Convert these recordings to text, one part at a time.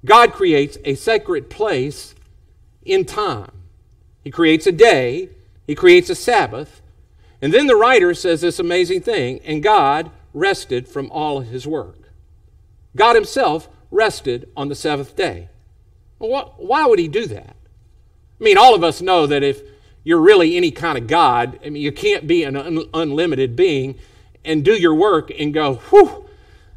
God creates a sacred place in time. He creates a day. He creates a Sabbath. And then the writer says this amazing thing, and God rested from all his work. God himself rested on the seventh day. Well, why would he do that? I mean, all of us know that if you're really any kind of God, I mean, you can't be an unlimited being and do your work and go, whew,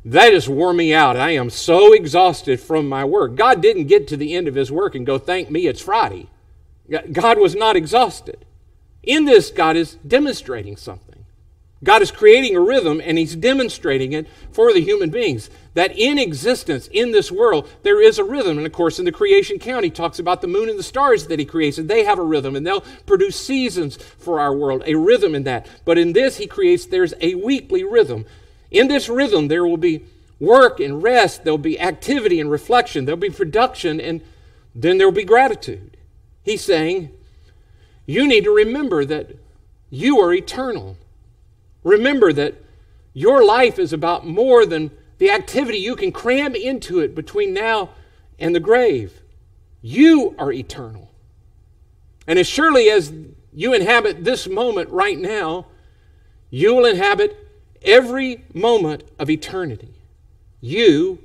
that just wore me out. I am so exhausted from my work. God didn't get to the end of his work and go, thank me, it's Friday. God was not exhausted. In this, God is demonstrating something. God is creating a rhythm, and he's demonstrating it for the human beings. That in existence, in this world, there is a rhythm. And of course, in the creation account, he talks about the moon and the stars that he creates, and they have a rhythm, and they'll produce seasons for our world, a rhythm in that. But in this, he creates, there's a weekly rhythm. In this rhythm, there will be work and rest, there'll be activity and reflection, there'll be production, and then there'll be gratitude. He's saying, you need to remember that you are eternal. Remember that your life is about more than the activity you can cram into it between now and the grave. You are eternal. And as surely as you inhabit this moment right now, you will inhabit every moment of eternity. You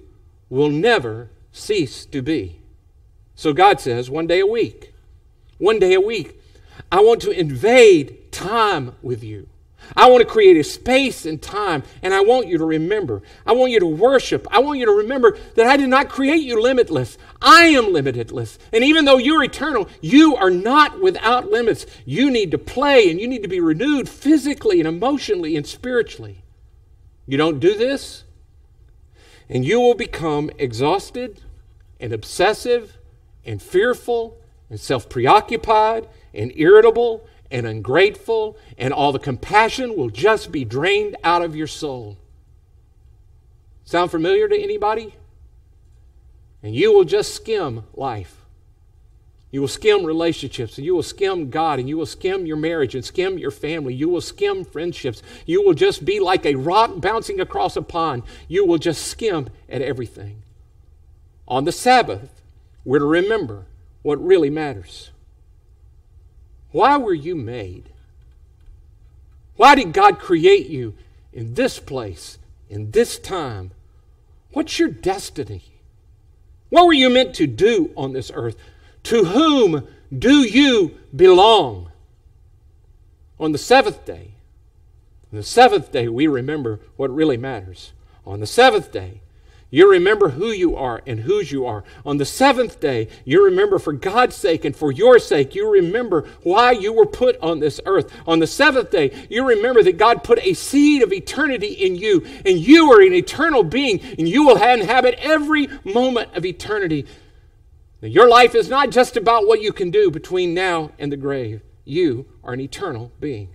will never cease to be. So God says, one day a week, I want to invade time with you. I want to create a space and time, and I want you to remember. I want you to worship. I want you to remember that I did not create you limitless. I am limitless. And even though you're eternal, you are not without limits. You need to play, and you need to be renewed physically and emotionally and spiritually. You don't do this, and you will become exhausted and obsessive and fearful and self-preoccupied and irritable and ungrateful, and all the compassion will just be drained out of your soul. Sound familiar to anybody? And you will just skim life. You will skim relationships, and you will skim God, and you will skim your marriage, and skim your family. You will skim friendships. You will just be like a rock bouncing across a pond. You will just skim at everything. On the Sabbath, we're to remember what really matters. Why were you made? Why did God create you in this place, in this time? What's your destiny? What were you meant to do on this earth? To whom do you belong? On the seventh day, we remember what really matters. On the seventh day, you remember who you are and whose you are. On the seventh day, you remember for God's sake and for your sake, you remember why you were put on this earth. On the seventh day, you remember that God put a seed of eternity in you, and you are an eternal being, and you will inhabit every moment of eternity. Now, your life is not just about what you can do between now and the grave. You are an eternal being.